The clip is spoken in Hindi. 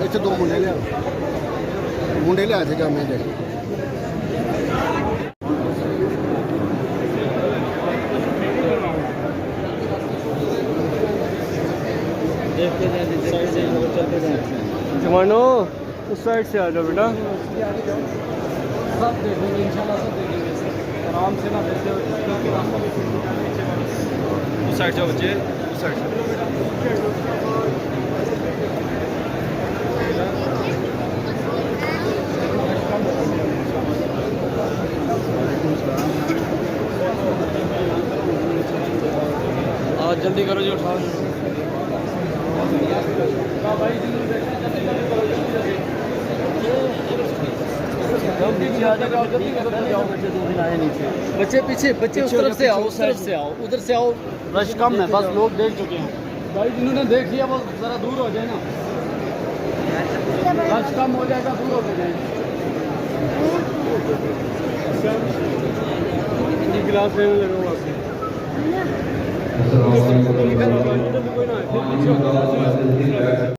ਇੱਥੇ ਦੋ ਮੁੰਡੇ ਲਿਆ थे ਜਾਮੇ ਦੇ जमानो उस साइड से आ जाओ बेटा। सब देखेंगे इंशाल्लाह, सब देखेंगे आराम से ना देते हुए। उस साइड जाओ बच्चे, उस साइड से। जल्दी करो जी, उठाओ बच्चे पीछे, बच्चे उस तरफ से आओ, उस तरफ से आओ, उधर से आओ। रश कम है, बस लोग देख चुके हैं भाई। जिन्होंने देख लिया वो ज़रा दूर हो जाए ना, रश कम हो जाएगा, दूर हो जाए। गिलास लेने लगा वहाँ से।